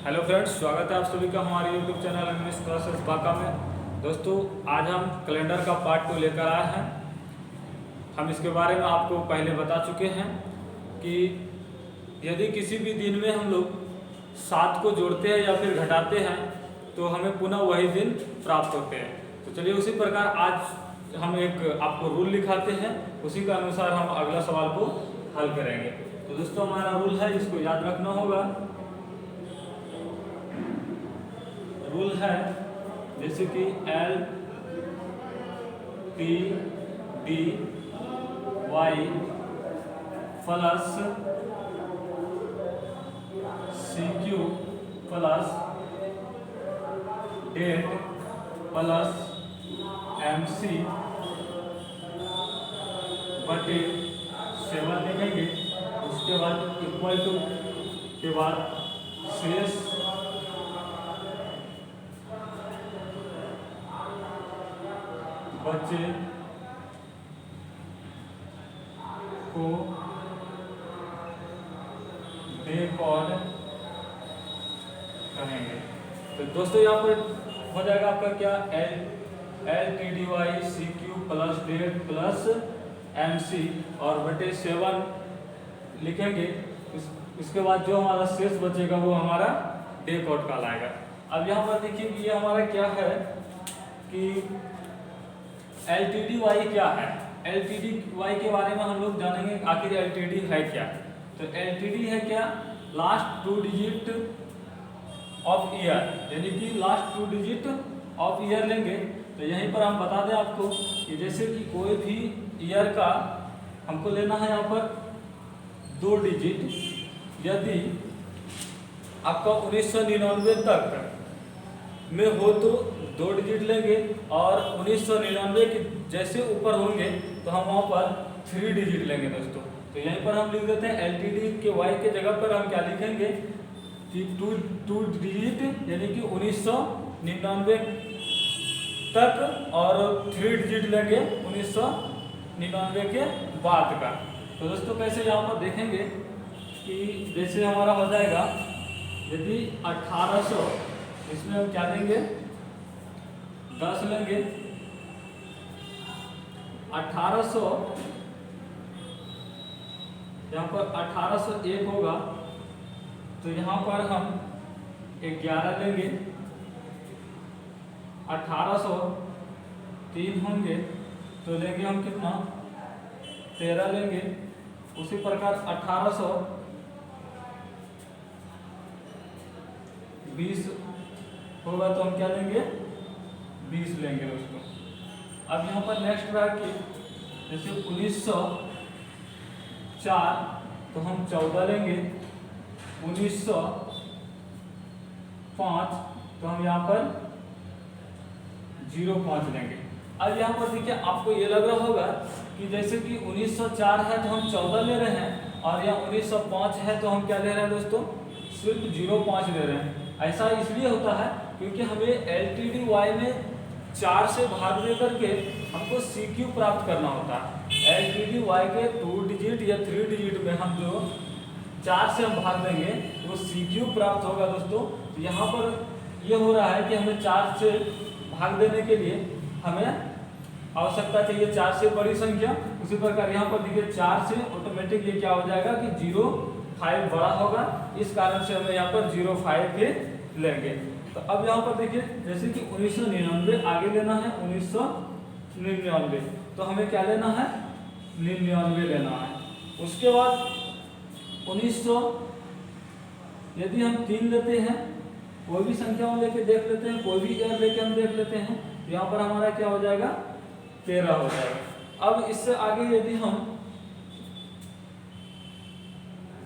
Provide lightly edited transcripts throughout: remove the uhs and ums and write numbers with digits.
Hello friends, स्वागत है आप सभी का हमारे यूट्यूब चैनल इंग्लिश क्लासेस बाका में। दोस्तों, आज हम कैलेंडर का पार्ट 2 लेकर आए हैं। हम इसके बारे में आपको पहले बता चुके हैं कि यदि किसी भी दिन में हम लोग 7 को जोड़ते हैं या फिर घटाते हैं तो हमें पुनः वही दिन प्राप्त होते हैं। तो चलिए उसी प्रकार आज हम एक आपको रूल लिखाते हैं, उसी के अनुसार हम अगला सवाल को हल करेंगे। तो दोस्तों, हमारा रूल है, इसको याद रखना होगा। रूल है जैसे कि L T D Y plus CQ plus date plus MC बटे 7 लिखेंगे। उसके बाद इक्वल टू के बाद शेष बच्चे को रिकॉर्ड करेंगे। तो दोस्तों, यहाँ पर हो जाएगा आपका क्या, L T D Y C Q plus date plus MC और बटे 7 लिखेंगे। इसके बाद जो हमारा शेष बचेगा वो हमारा रिकॉर्ड कहलाएगा। अब यहाँ पर देखिए कि ये हमारा क्या है कि LTDY क्या है। LTDY के बारे में हम लोग जानेंगे आखिर LTD है क्या। तो LTD है क्या, लास्ट 2 डिजिट ऑफ ईयर, यानी कि लास्ट 2 डिजिट ऑफ ईयर लेंगे। तो यहीं पर हम बता दें आपको कि जैसे कि कोई भी ईयर का हमको लेना है यहाँ पर 2 डिजिट, यदि आपका 1999 तक में हो तो 2 डिजिट लेंगे और 1999 के जैसे ऊपर होंगे तो हम वहाँ पर 3 डिजिट लेंगे दोस्तों। तो यहीं पर हम लिख देते हैं LTD के Y के जगह पर हम क्या लिखेंगे कि 2 डिजिट यानी कि 1999 तक और 3 डिजिट लेंगे 1999 के बाद का। तो दोस्तों, कैसे यहाँ पर देखेंगे कि जैसे हमारा हो जाएगा, यदि 1800, इसमें हम क्या लेंगे 10 लेंगे। 1800 यहाँ पर 1801 होगा तो यहाँ पर हम 11 लेंगे। 1803 होंगे तो लेंगे हम कितना, 13 लेंगे। उसी प्रकार 1820 होगा तो हम क्या लेंगे, 20 लेंगे दोस्तों। अब यहाँ पर नेक्स्ट रहा कि जैसे 1904 तो हम 14 लेंगे। 1905 तो हम यहाँ पर 05 लेंगे। अब यहाँ पर देखिए, आपको ये लग रहा होगा कि जैसे कि 1904 है तो हम 14 ले रहे हैं और यहाँ 1905 है तो हम क्या ले रहे हैं दोस्तों, सिर्फ 05 ले रहे हैं। ऐसा इसलिए होता है क्योंकि हमें LTDY में 4 से भाग दे करके हमको CQ प्राप्त करना होता है। LTDY के 2 डिजिट या 3 डिजिट में हम जो 4 से हम भाग देंगे वो CQ प्राप्त होगा दोस्तों। यहाँ पर ये हो रहा है कि हमें 4 से भाग देने के लिए हमें आवश्यकता चाहिए 4 से बड़ी संख्या। उसी प्रकार यहाँ पर देखिए 4 से ऑटोमेटिक ये क्या हो जाएगा कि 05 बड़ा होगा, इस कारण से हमें यहाँ पर 05 ही लेंगे। तो अब यहाँ पर देखिए जैसे कि 1999 आगे लेना है, 1999 तो हमें क्या लेना है, 99 लेना है। उसके बाद 1900 यदि हम 3 लेते हैं, कोई भी संख्या हम लेके देख लेते हैं, कोई भी ईयर लेके हम देख लेते हैं, यहाँ पर हमारा क्या हो जाएगा, 13 हो जाएगा। अब इससे आगे यदि हम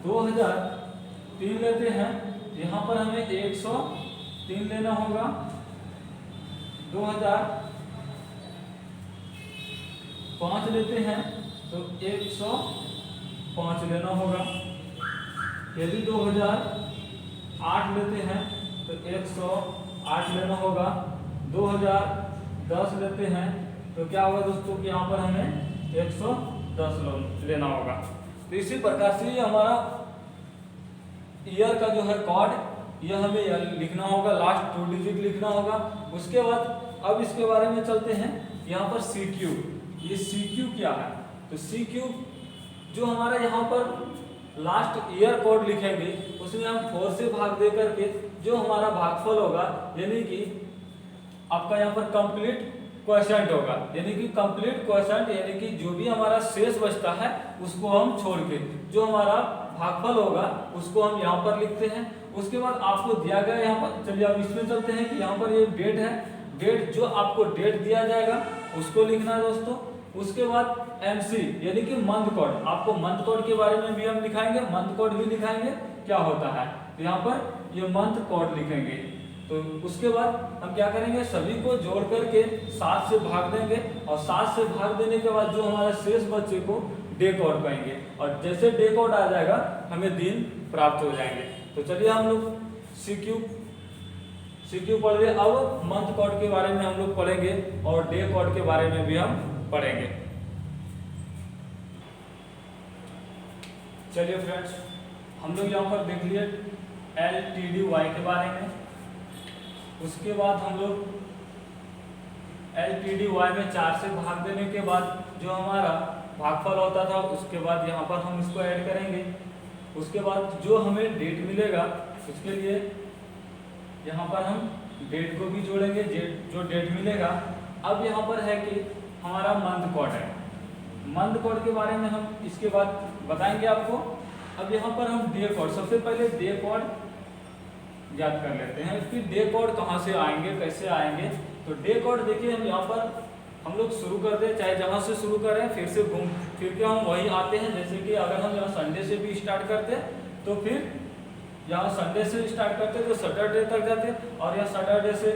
2003 लेते हैं, यहाँ पर हमें 103 लेना होगा। 2005 लेते हैं तो 105 लेना होगा। यदि 2008 लेते हैं तो 108 लेना होगा। 2010 लेते हैं तो क्या होगा दोस्तों कि यहाँ पर हमें 110 लेना होगा। तो इसी प्रकार से ये हमारा ईयर का जो है कॉर्ड ये हमें लिखना होगा, लास्ट 2 डिजिट लिखना होगा। उसके बाद अब इसके बारे में चलते हैं। यहाँ पर CQ, ये CQ क्या है? तो CQ जो हमारा यहाँ पर लास्ट ईयर कोड लिखेंगे उसमें हम 4 से भाग दे करके जो हमारा भागफल होगा, यानी कि आपका यहाँ पर कंप्लीट क्वोशंट होगा, यानी कि कंप्लीट क्वोशंट, यानी कि जो भी हमारा शेष बचता है उसको हम छोड़ के जो हमारा भागफल होगा उसको हम यहाँ पर लिखते हैं। उसके बाद आपको दिया गया यहाँ पर, चलिए अब इसमें चलते हैं कि यहाँ पर ये डेट है, डेट जो आपको डेट दिया जाएगा उसको लिखना है दोस्तों। उसके बाद MC यानी कि मंथ कोड, आपको मंथ कोड के बारे में भी हम लिखाएंगे, मंथ कोड भी लिखाएंगे क्या होता है। तो यहाँ पर ये मंथ कोड लिखेंगे। तो उसके बाद हम क्या करेंगे, सभी को जोड़ करके 7 से भाग देंगे और 7 से भाग देने के बाद जो हमारा शेष बच्चे को डे कोड कहेंगे और जैसे डे कोड आ जाएगा हमें दिन प्राप्त हो जाएंगे। तो चलिए हम लोग CQ पढ़ रहे। अब मंथ कोड के बारे में हम लोग पढ़ेंगे और डे कोड के बारे में भी हम पढ़ेंगे। चलिए फ्रेंड्स, हम लोग यहाँ पर देख लिए LTDY के बारे में। उसके बाद हम लोग LTDY में 4 से भाग देने के बाद जो हमारा भागफल होता था उसके बाद यहाँ पर हम इसको ऐड करेंगे। उसके बाद जो हमें डेट मिलेगा उसके लिए यहाँ पर हम डेट को भी जोड़ेंगे, जो डेट मिलेगा। अब यहाँ पर है कि हमारा मंथ कोड है, मंथ कोड के बारे में हम इसके बाद बताएंगे आपको। अब यहाँ पर हम डे कोड, सबसे पहले डे कोड याद कर लेते हैं, फिर डे कोड कहाँ से आएंगे, कैसे आएंगे। तो डे कोड देखिए, हम यहाँ पर हम लोग शुरू करते हैं, चाहे जहाँ से शुरू करें फिर से घूम फिर के हम वहीं आते हैं। जैसे कि अगर हम यहाँ संडे से भी स्टार्ट करते हैं तो फिर यहाँ संडे से स्टार्ट करते तो सैटरडे तक जाते, और यहाँ सैटरडे से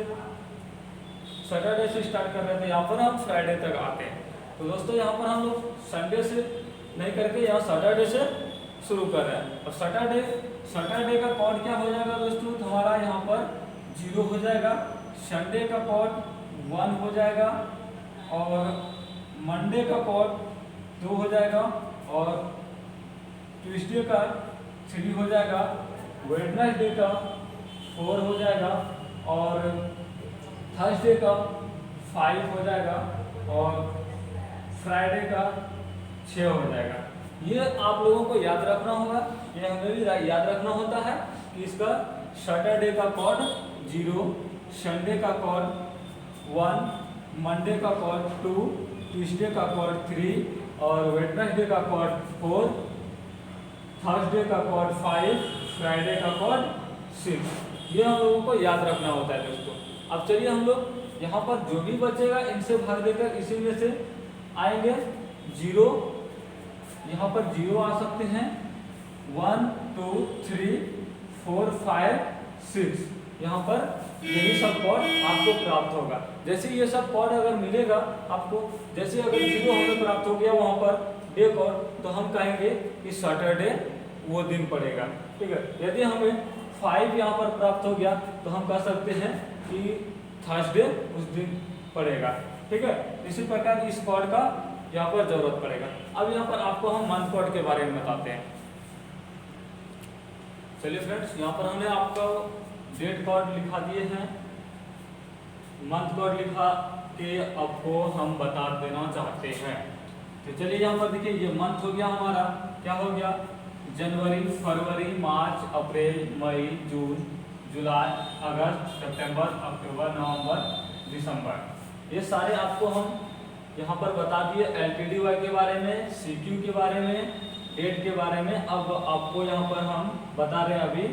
स्टार्ट कर रहे थे, यहाँ पर हम फ्राइडे तक आते हैं। तो दोस्तों यहाँ पर हम लोग संडे से नहीं करके यहाँ सैटरडे से शुरू कर रहे हैं। और सैटरडे का कोड क्या हो जाएगा दोस्तों, तो हमारा यहाँ पर 0 हो जाएगा, संडे का कोड 1 हो जाएगा, और मंडे का कोड 2 हो जाएगा, और ट्यूसडे का 3 हो जाएगा, वेडनेसडे का 4 हो जाएगा, और थर्सडे का 5 हो जाएगा, और फ्राइडे का 6 हो जाएगा। ये आप लोगों को याद रखना होगा, ये हमें भी याद रखना होता है कि इसका सैटरडे का कोड 0, संडे का कोड 1, मंडे का कोड 2, ट्यूसडे का कोड 3, और वेडनेसडे का कोड 4, थर्सडे का कोड 5, फ्राइडे का कोड 6। ये हम लोगों को याद रखना होता है दोस्तों। अब चलिए हम लोग यहाँ पर जो भी बचेगा इनसे भाग देकर इसी में से आएंगे 0, यहाँ पर 0 आ सकते हैं, 1, 2, 3, 4, 5, 6, यहाँ पर यही सब कोड आपको प्राप्त होगा। जैसे ये सब कोड अगर मिलेगा आपको, जैसे अगर 0 हमें प्राप्त हो गया वहाँ पर डे कोड, तो हम कहेंगे कि सैटरडे वो दिन पड़ेगा, ठीक है। यदि हमें 5 यहाँ पर प्राप्त हो गया तो हम कह सकते हैं कि थर्सडे उस दिन पड़ेगा, ठीक है। इसी प्रकार इस कोड का यहाँ पर जरूरत पड़ेगा। अब यहाँ पर आपको हम मंथ कोड के बारे में बताते हैं। चलिए फ्रेंड्स, यहाँ पर हमने आपको डेट कोड लिखा दिए हैं, मंथ कोड लिखा के आपको हम बता देना चाहते हैं। तो चलिए यहाँ पर देखिए, ये मंथ हो गया हमारा, क्या हो गया, जनवरी, फरवरी, मार्च, अप्रैल, मई, जून, जुलाई, अगस्त, सितंबर, अक्टूबर, नवंबर, दिसंबर। ये सारे आपको हम यहाँ पर बता दिए LTDY के बारे में, CQ के बारे में, डेट के बारे में। अब आपको यहाँ पर हम बता रहे हैं अभी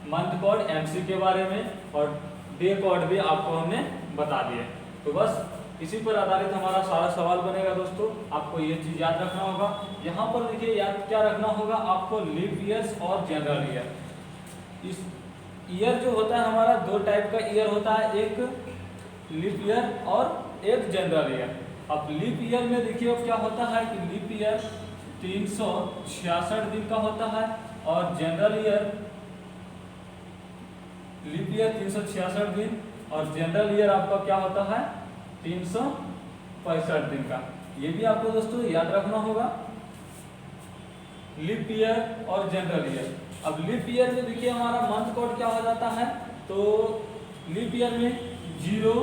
मंथ कोड, MC के बारे में, और डे कोड भी आपको हमने बता दिए। तो बस इसी पर आधारित हमारा सारा सवाल बनेगा दोस्तों। आपको ये चीज़ याद रखना होगा। यहाँ पर देखिए याद क्या रखना होगा आपको, लीप ईयर्स और जनरल ईयर। इस ईयर जो होता है हमारा 2 टाइप का ईयर होता है, एक लीप ईयर और एक जनरल ईयर। अब लीप ईयर में देखिए क्या होता है कि लीप ईयर 366 दिन का होता है, और जनरल ईयर, लीप ईयर 366 दिन, और जनरल ईयर आपका क्या होता है 365 दिन का। ये भी आपको दोस्तों याद रखना होगा, लीप ईयर और जनरल ईयर। अब लीप ईयर में देखिए हमारा मंथ कोड क्या हो जाता है, तो लीप ईयर में 0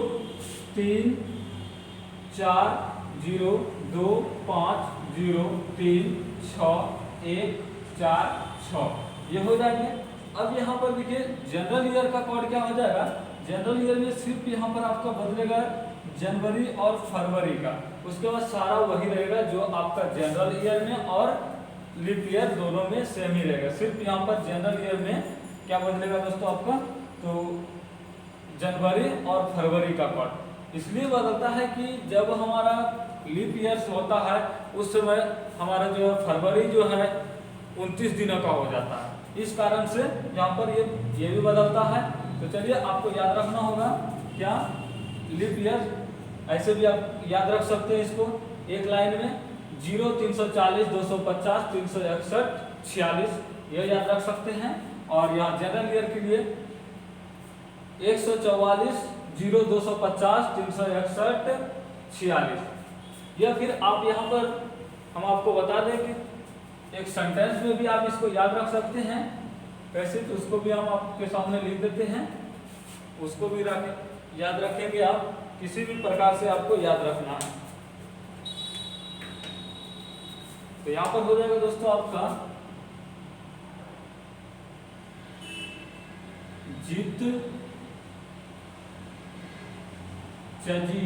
3 4 0 2 5 0 3 6 1 4 6 ये हो जाएंगे। अब यहाँ पर देखिए जनरल ईयर का कोड क्या हो जाएगा, जनरल ईयर में सिर्फ यहाँ पर आपका बदलेगा जनवरी और फरवरी का, उसके बाद सारा वही रहेगा जो आपका जनरल ईयर में और लीप ईयर दोनों में सेम ही रहेगा। सिर्फ यहाँ पर जनरल ईयर में क्या बदलेगा दोस्तों आपका, तो जनवरी और फरवरी का कोड इसलिए बदलता है कि जब हमारा लीप ईयर होता है उस समय हमारा जो फरवरी जो है 29 दिनों का हो जाता है, इस कारण से यहाँ पर ये भी बदलता है। तो चलिए आपको याद रखना होगा क्या, लीप ईयर ऐसे भी आप याद रख सकते हैं इसको एक लाइन में 0 340 250 361 46 ये याद रख सकते हैं। और यहाँ जनरल ईयर के लिए 144 0 250 361 46 या फिर आप यहाँ पर हम आपको बता दें कि एक सेंटेंस में भी आप इसको याद रख सकते हैं। वैसे तो उसको भी हम आपके सामने लिख देते हैं, उसको भी याद रखेंगे आप, किसी भी प्रकार से आपको याद रखना है। तो यहाँ पर हो जाएगा दोस्तों आपका जित चजी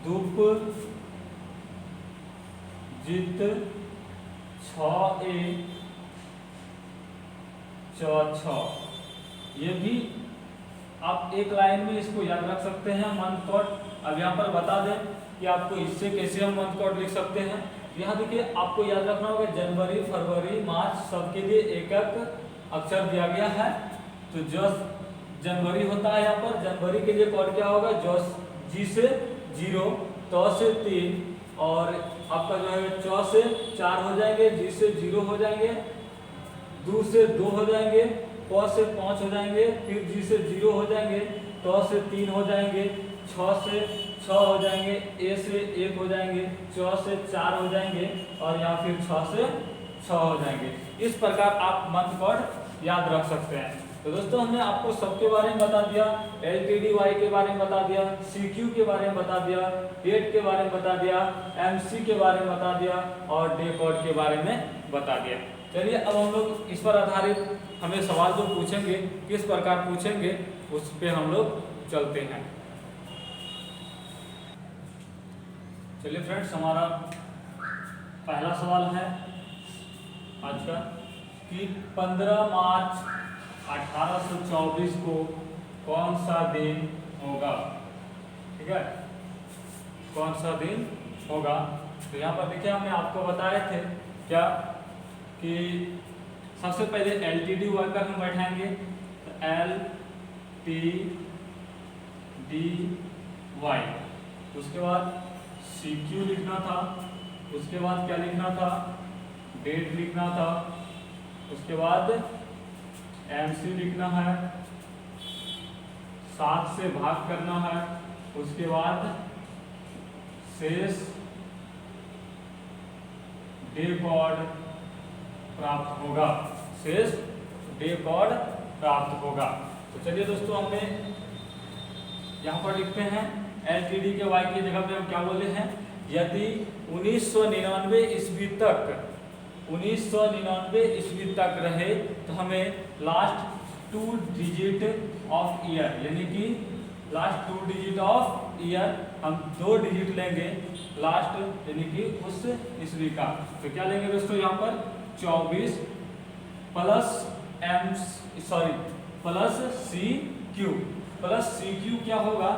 दुप जित 6 6 ये भी आप एक लाइन में इसको याद रख सकते हैं मंथ कोड। अब यहाँ पर बता दें कि आपको इससे कैसे हम मंथ कोड लिख सकते हैं। यहाँ देखिए आपको याद रखना होगा जनवरी फरवरी मार्च सबके लिए एक एक अक्षर दिया गया है। तो जो जनवरी होता है यहाँ पर जनवरी के लिए कोड क्या होगा, जो जी से 0 तो से 3 और आपका जो है च से 4 हो जाएंगे, जी से 0 हो जाएंगे, दू से 2 हो जाएंगे, प से 5 हो जाएंगे, फिर जी से 0 हो जाएंगे, त से 3 हो जाएंगे, छ से 6 हो जाएंगे, ए से 1 हो जाएंगे, च से 4 हो जाएंगे और यहाँ फिर 6 से 6 हो जाएंगे। इस प्रकार आप मंथ कोड याद रख सकते हैं। तो दोस्तों हमने आपको सबके बारे में बता दिया, LTDY के बारे में बता दिया, CQ के बारे में बता दिया, डेट के बारे में बता दिया, MC के बारे में बता दिया और डे कोड के बारे में बता दिया। चलिए अब हम लोग इस पर आधारित हमें सवाल जो पूछेंगे किस प्रकार पूछेंगे उस पे हम लोग चलते हैं। चलिए फ्रेंड्स हमारा पहला सवाल है आज का कि 15 मार्च 1824 को कौन सा दिन होगा। ठीक है, कौन सा दिन होगा। तो यहाँ पर देखिए हमने आपको बताए थे क्या कि सबसे पहले LTDY पर हम बैठाएंगे, तो LTDY, उसके बाद CQ लिखना था, उसके बाद क्या लिखना था, डेट लिखना था, उसके बाद MC लिखना है, 7 से भाग करना है, उसके बाद शेष डे कोड प्राप्त होगा, शेष डे कोड प्राप्त होगा। तो चलिए दोस्तों हमने यहाँ पर लिखते हैं LTD के Y की जगह पे हम क्या बोले हैं, यदि 1999 ईस्वी तक 1999 ईस्वी तक रहे तो हमें लास्ट 2 डिजिट ऑफ ईयर यानी कि लास्ट 2 डिजिट ऑफ ईयर हम 2 डिजिट लेंगे लास्ट यानी कि उस ईस्वी का। तो क्या लेंगे दोस्तों यहाँ पर 24 प्लस CQ क्या होगा,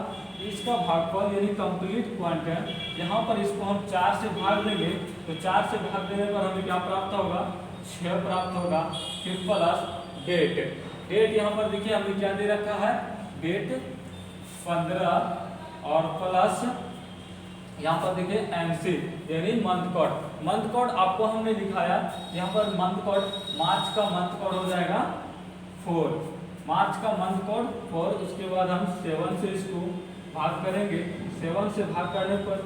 इसका भागफल यानी कंप्लीट क्वांटम। यहाँ पर इसको हम 4 से भाग देंगे तो 4 से भाग देने पर हमें क्या प्राप्त होगा, 6 प्राप्त होगा। फिर प्लस डेट, डेट यहाँ पर देखिए हमने क्या दे रखा है, डेट 15 और प्लस यहाँ पर देखिए MC यानी मंथ कोड। मंथ कोड आपको हमने दिखाया, यहाँ पर मंथ कोड मार्च का मंथ कोड हो जाएगा 4, मार्च का मंथ कोड 4। उसके बाद हम 7 से इसको भाग करेंगे, 7 से भाग करने पर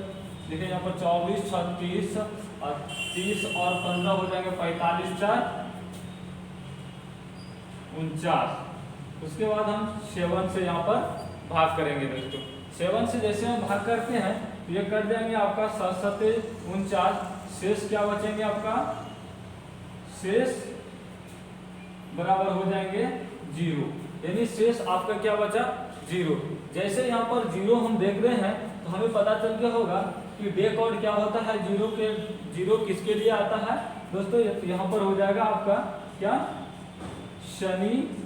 देखिए यहाँ पर 24 36 और 30 और 15 हो जाएंगे 45 4 49। उसके बाद हम 7 से यहाँ पर भाग करेंगे दोस्तों। 7 से जैसे हम भाग करते हैं तो ये कर देंगे आपका 7 7 49, शेष क्या बचेंगे आपका, शेष बराबर हो जाएंगे 0, यानी शेष आपका क्या बचा 0। जैसे यहाँ पर 0 हम देख रहे हैं तो हमें पता चल गया होगा कि डे कोड क्या होता है, 0 किसके लिए आता है दोस्तों, यहाँ पर हो जाएगा आपका क्या, शनिवार।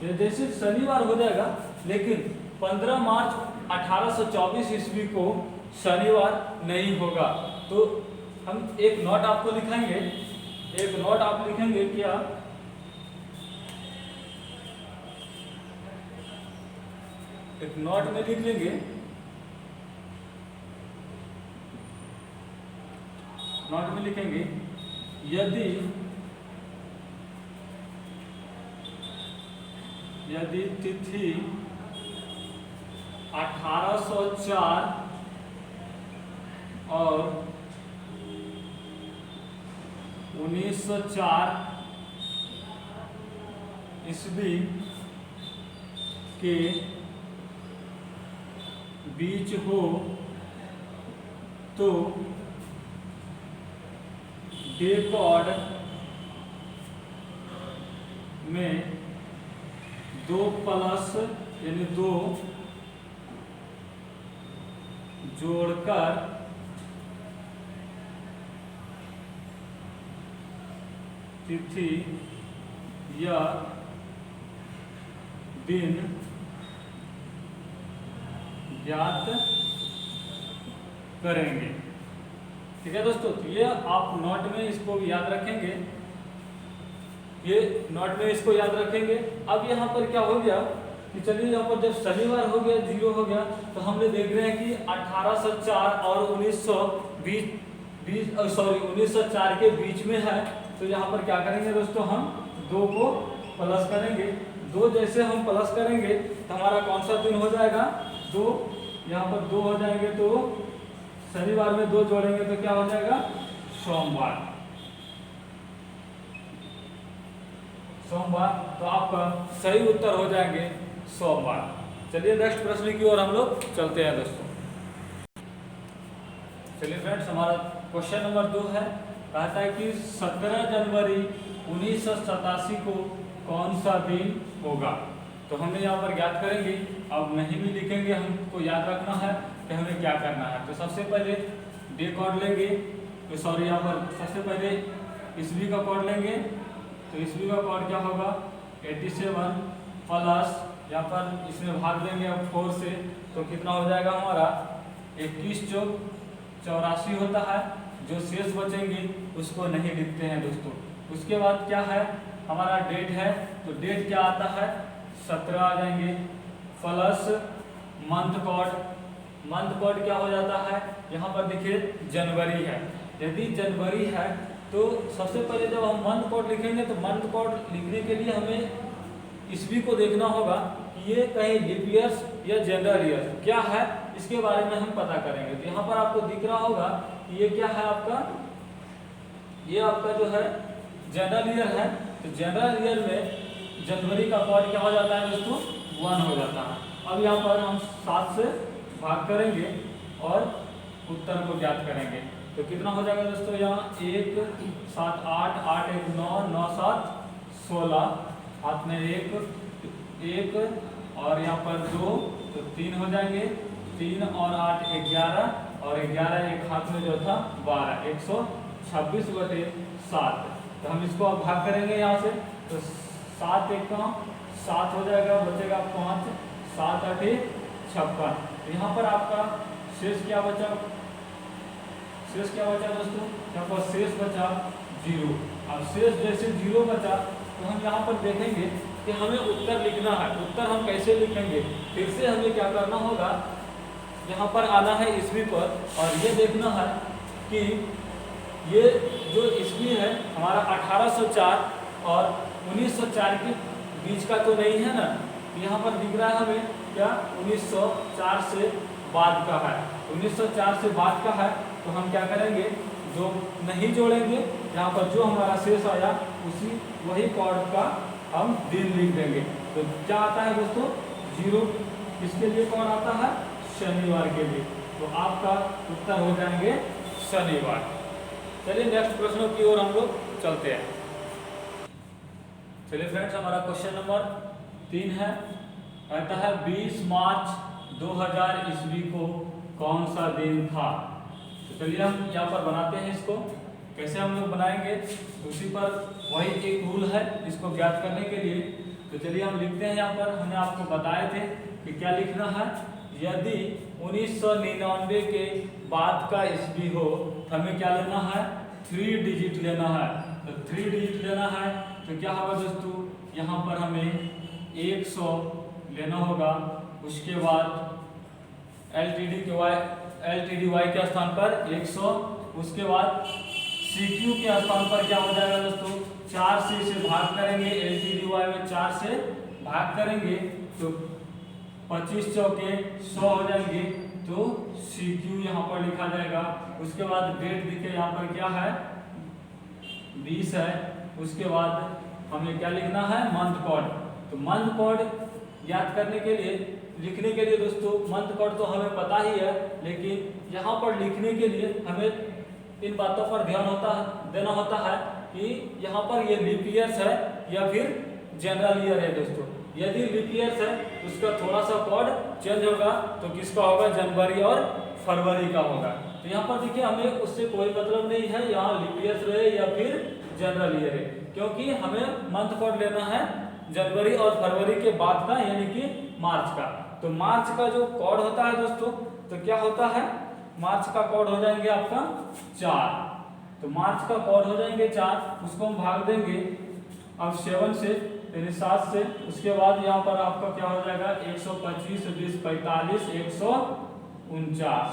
ये जैसे शनिवार हो जाएगा, लेकिन 15 मार्च 1824 ईस्वी को शनिवार नहीं होगा। तो हम एक नोट आपको लिखेंगे, एक नोट आप लिखेंगे क्या, एक नोट में लिख लेंगे, नोट में लिखेंगे यदि तिथि 1804 और 1904 ईस्वी के बीच हो तो डे कोड में 2 प्लस यानी 2 जोड़कर तिथि या दिन ज्ञात करेंगे। ठीक है दोस्तों, तो ये आप नोट में इसको याद रखेंगे, ये नोट में इसको याद रखेंगे। अब यहाँ पर क्या हो गया कि चलिए यहाँ पर जब शनिवार हो गया 0 हो गया, तो हमने देख रहे हैं कि 1804 और 1904 के बीच में है। तो यहाँ पर क्या करेंगे दोस्तों, हम 2 को प्लस करेंगे। 2 जैसे हम प्लस करेंगे तो हमारा कौन सा दिन हो जाएगा, 2, यहाँ पर 2 हो जाएंगे, तो शनिवार में 2 जोड़ेंगे तो क्या हो जाएगा, सोमवार। सोमवार, तो आपका सही उत्तर हो जाएंगे सोमवार। चलिए नेक्स्ट प्रश्न की ओर हम लोग चलते हैं दोस्तों। चलिए फ्रेंड्स, हमारा क्वेश्चन नंबर 2 है, कहता है कि 17 जनवरी 1987 को कौन सा दिन होगा। तो हमने यहाँ पर याद करेंगे, अब नहीं भी लिखेंगे, हमको याद रखना है कि हमें क्या करना है। तो सबसे पहले डे कोड लेंगे, तो सॉरी यहाँ पर सबसे पहले ईस्वी का कोड लेंगे। तो ईस्वी का कोड क्या होगा, 87 प्लस यहाँ पर इसमें भाग देंगे अब 4 से, तो कितना हो जाएगा हमारा 21 चौक 84 होता है। जो शेष बचेंगे उसको नहीं लिखते हैं दोस्तों। उसके बाद क्या है, हमारा डेट है, तो डेट क्या आता है 17 आ जाएंगे, plus month code. Month code क्या हो जाता है, यहाँ पर देखिए जनवरी है। यदि जनवरी है तो सबसे पहले जब हम मंथ कोड लिखेंगे तो मंथ कोड लिखने के लिए हमें ईस्वी को देखना होगा कि ये कहीं लीप ईयर्स या जनरल ईयर्स क्या है, इसके बारे में हम पता करेंगे। तो यहाँ पर आपको दिख रहा होगा कि ये क्या है आपका, ये आपका जो है जनरल ईयर है। तो जनरल ईयर में जनवरी का कोड क्या हो जाता है दोस्तों, 1 हो जाता है। अब यहाँ पर हम 7 से भाग करेंगे और उत्तर को ज्ञात करेंगे। तो कितना हो जाएगा दोस्तों, यहाँ 1 7 8 8 1 9 9 7 16, हाथ में 1 और यहाँ पर 2, तो 3 हो जाएंगे। 3 और 8 11 और 11 एक हाथ में जो था 12, 126/7। तो हम इसको अब भाग करेंगे यहाँ से, तो 7 1 7 हो जाएगा, बचेगा 5, 7 8 56। तो यहाँ पर आपका शेष क्या बचा, शेष क्या बचा दोस्तों, यहाँ पर शेष बचा 0। अब शेष जैसे 0 बचा तो हम यहाँ पर देखेंगे कि हमें उत्तर लिखना है। उत्तर हम कैसे लिखेंगे, फिर से हमें क्या करना होगा, यहाँ पर आना है ईस्वी पर और ये देखना है कि ये जो ईस्वी है हमारा 1804 और 1904 के बीच का तो नहीं है ना। यहाँ पर दिख रहा है हमें क्या, 1904 से बाद का है। 1904 से बाद का है, तो हम क्या करेंगे, जो नहीं जोड़ेंगे, यहाँ पर जो हमारा शेष आया उसी वही कॉर्ड का हम दिन लिख देंगे। तो क्या आता है दोस्तों 0, किसके लिए कॉर्ड आता है, शनिवार के लिए। तो आपका उत्तर हो जाएंगे शनिवार। चलिए नेक्स्ट प्रश्नों की ओर हम लोग चलते हैं। चलिए फ्रेंड्स, हमारा क्वेश्चन नंबर 3 है, कहता है 20 मार्च 2000 ईस्वी को कौन सा दिन था। तो चलिए हम यहाँ पर बनाते हैं इसको। कैसे हम लोग बनाएंगे, उसी पर वही एक रूल है इसको ज्ञात करने के लिए। तो चलिए हम लिखते हैं। यहाँ पर हमने आपको बताए थे कि क्या लिखना है, यदि 1999 के बाद का ईस्वी हो तो हमें क्या लेना है, 3 डिजिट लेना है। तो 3 डिजिट लेना है तो क्या होगा दोस्तों, यहाँ पर हमें 100 लेना होगा। उसके बाद एल टी डी वाई के स्थान पर 100, उसके बाद सी क्यू के स्थान पर क्या हो जाएगा दोस्तों, 4 से इसे भाग करेंगे। एल टी डी वाई में 4 से भाग करेंगे तो 25 चौके 100 हो जाएंगे। तो सी क्यू यहाँ पर लिखा जाएगा। उसके बाद डेट दिखे यहाँ पर क्या है, 20 है। उसके बाद हमें क्या लिखना है, मंथ कोड। तो मंथ कोड याद करने के लिए, लिखने के लिए दोस्तों, मंथ कोड तो हमें पता ही है, लेकिन यहाँ पर लिखने के लिए हमें इन बातों पर ध्यान देना होता है कि यहाँ पर ये लीप ईयर्स है या फिर जनरल ईयर है दोस्तों। यदि लीप ईयर्स है उसका थोड़ा सा कोड चेंज होगा, तो किसका होगा, जनवरी और फरवरी का होगा। तो यहाँ पर देखिए हमें उससे कोई मतलब नहीं है यहाँ लीप ईयर्स रहे या फिर जनरल ईयर है, क्योंकि हमें मंथ कोड लेना है जनवरी और फरवरी के बाद का, यानी कि मार्च का। तो मार्च का जो कोड होता है दोस्तों, तो क्या होता है, मार्च का कोड हो जाएंगे आपका 4। तो मार्च का कोड हो जाएंगे 4, उसको हम भाग देंगे अब 7 से, यानी 7 से। उसके बाद यहाँ पर आपका क्या हो जाएगा, 125, 20, 45, 149,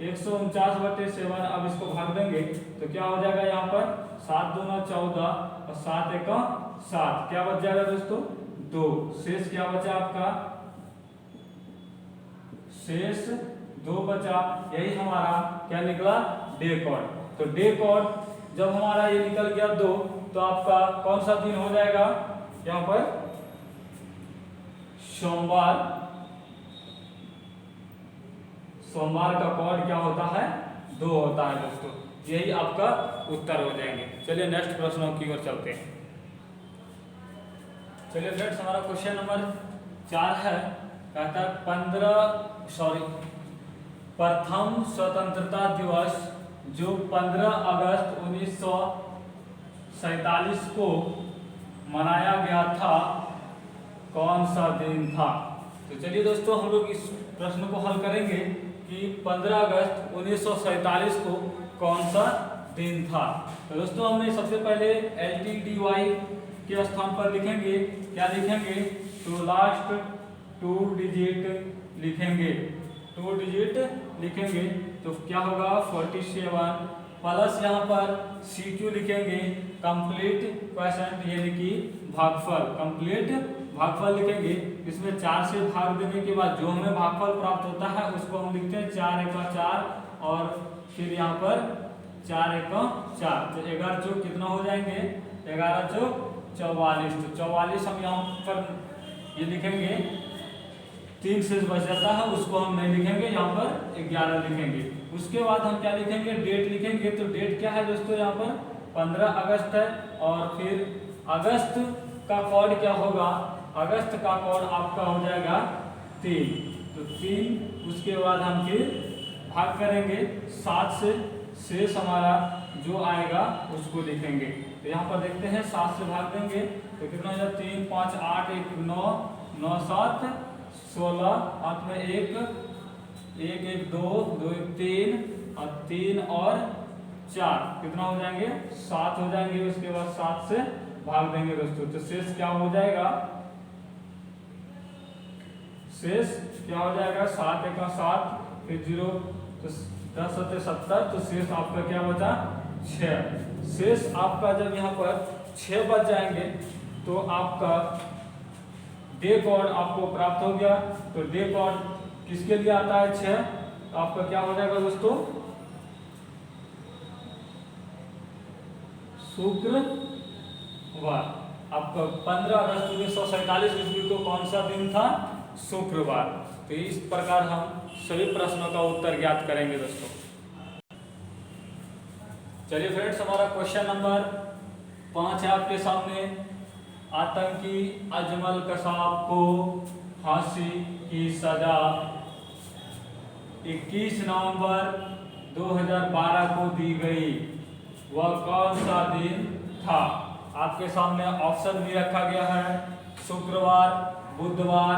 149/7। अब इसको भाग देंगे तो क्या हो जाएगा, यहाँ पर 7 दूना 14 और 7 एका 7, क्या बच जाएगा दोस्तों, 2। शेष क्या बचा आपका, शेष 2 बचा। यही हमारा क्या निकला, डे कोड। तो डे कोड जब हमारा ये निकल गया 2, तो आपका कौन सा दिन हो जाएगा, यहाँ पर सोमवार। सोमवार का कोड क्या होता है, 2 होता है दोस्तों। यही आपका उत्तर हो जाएंगे। चलिए नेक्स्ट प्रश्नों की ओर चलते हैं। चलिए फ्रेंड्स, हमारा क्वेश्चन नंबर 4 है, कहता है प्रथम स्वतंत्रता दिवस जो 15 अगस्त 1947 को मनाया गया था, कौन सा दिन था। तो चलिए दोस्तों हम लोग इस प्रश्न को हल करेंगे कि 15 अगस्त 1947 को कौन सा दिन था। तो दोस्तों हमने सबसे पहले LTDY के स्थान पर लिखेंगे, क्या लिखेंगे, तो लास्ट 2 डिजिट लिखेंगे, 2 डिजिट लिखेंगे। तो क्या होगा 47 प्लस यहाँ पर CQ लिखेंगे, कंप्लीट क्वोशिएंट यानी कि भागफल, कंप्लीट भागफल लिखेंगे। इसमें 4 से भाग देने के बाद जो हमें भागफल प्राप्त होता है उसको हम लिखते हैं 4 एका 4 और फिर यहाँ पर 4 एका 4। तो 11 चौक कितना हो जाएंगे, 11 चौक 44। तो 44 हम यहाँ पर ये लिखेंगे, 3 शेष बच जाता है, उसको हम नहीं लिखेंगे, यहाँ पर 11 लिखेंगे। उसके बाद हम क्या लिखेंगे, डेट लिखेंगे। तो डेट क्या है दोस्तों, यहाँ पर 15 अगस्त है। और फिर अगस्त का कोड क्या होगा, अगस्त का कोड आपका हो जाएगा 3। तो 3, उसके बाद हम फिर भाग करेंगे 7 से, शेष हमारा जो आएगा उसको लिखेंगे। तो यहाँ पर देखते हैं 7 से भाग देंगे तो कितना हो जाएगा, 3, 5, 8, 1, 9, 9, 7, 16, 8 में 1, 1, 1, 2, 2, 1, 3 और 3 और 4 कितना हो जाएंगे, 7 हो जाएंगे। उसके बाद 7 से भाग देंगे दोस्तों। तो शेष क्या हो जाएगा, शेष क्या हो जाएगा, 7 एका 7, फिर 0, तो 10 सत्ते 70। तो शेष आपका क्या बचा, 6। शेष आपका जब यहाँ पर 6 बच जाएंगे तो आपका डे कोड आपको प्राप्त हो गया। तो डे कोड किसके लिए आता है, 6। तो आपका क्या हो जाएगा दोस्तों, शुक्रवार आपका 15 अगस्त 1947 ईस्वी को कौन सा दिन था? शुक्रवार। तो इस प्रकार हम सभी प्रश्नों का उत्तर ज्ञात करेंगे दोस्तों। चलिए फ्रेंड्स, हमारा क्वेश्चन नंबर 5 है आपके सामने। आतंकी अजमल कसाब को फांसी की सजा 21 नवंबर 2012 को दी गई, वह कौन सा दिन था? आपके सामने ऑप्शन भी रखा गया है, शुक्रवार, बुधवार,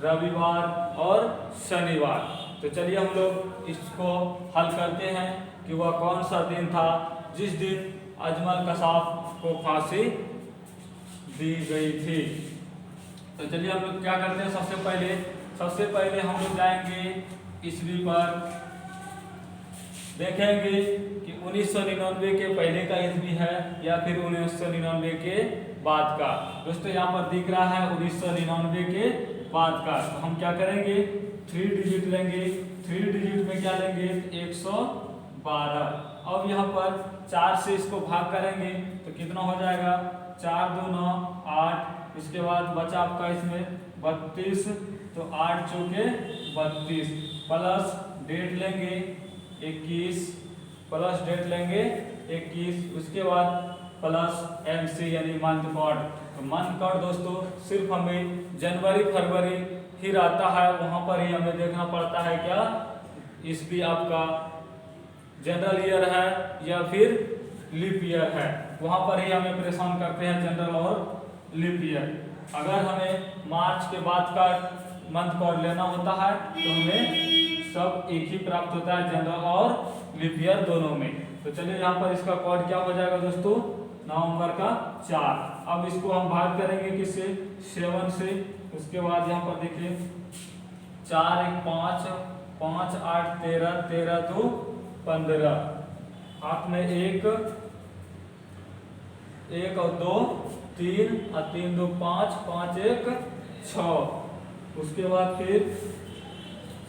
रविवार और शनिवार। तो चलिए हम लोग इसको हल करते हैं कि वह कौन सा दिन था जिस दिन अजमल कसाब को फांसी दी गई थी। तो चलिए हम लोग क्या करते हैं, सबसे पहले हम लोग जाएंगे ईस्वी पर, देखेंगे कि 1999 के पहले का ईस्वी है या फिर 1999 के बाद का। दोस्तों यहाँ पर दिख रहा है 1999 के बाद का। तो हम क्या करेंगे, 3 डिजिट लेंगे। 3 डिजिट में क्या लेंगे, 112। अब यहाँ पर 4 से इसको भाग करेंगे तो कितना हो जाएगा, 4 2 9 8। इसके बाद बचा आपका इसमें 32, तो 8 चौके 32, प्लस डेट लेंगे 21, प्लस डेट लेंगे 21। उसके बाद प्लस MC यानी मंथ कोड। तो मंथ कोड दोस्तों सिर्फ हमें जनवरी फरवरी ही रहता है, वहां पर ही हमें देखना पड़ता है क्या ईस्वी आपका जनरल ईयर है या फिर लीप ईयर है, वहां पर ही हमें परेशान करते हैं जनरल और लीप ईयर। अगर हमें मार्च के बाद का मंथ कोड लेना होता है तो हमें सब एक ही प्राप्त होता है, जनरल और लीप ईयर दोनों में। तो चलिए यहाँ पर इसका कोड क्या हो जाएगा दोस्तों, नवंबर का 4। अब इसको हम भाग करेंगे किससे, 7 से। उसके बाद यहाँ पर देखिए 4 1 5 5 8 13 13 2 15, हाथ में 1 1 और 2 3 और 3 2 5 5 1 6। उसके बाद फिर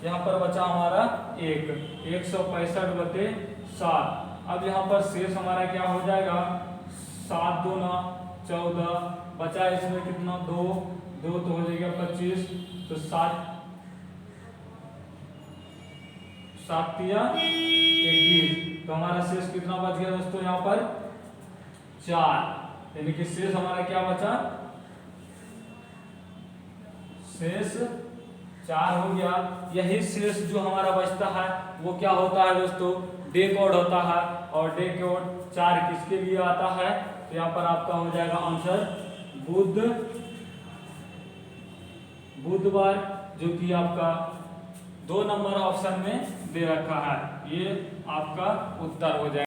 यहाँ पर बचा हमारा 165/7। अब यहाँ पर शेष हमारा क्या हो जाएगा, 7 2 9 14, बचा इसमें कितना 2 2 तो हो जाएगा 25, तो 7 7 या 21। तो हमारा शेष कितना बच गया दोस्तों, यहाँ पर 4। यानी कि शेष हमारा क्या बचा, शेष 4 हो गया। यही शेष जो हमारा बचता है वो क्या होता है दोस्तों, डे कोड होता है। और डे कोड 4 किसके लिए आता है, तो यहाँ पर आपका हो जाएगा आंसर बुधवार, जो कि आपका 2 नंबर ऑप्शन में दे रखा है। ये आपका उत्तर हो जाएगा।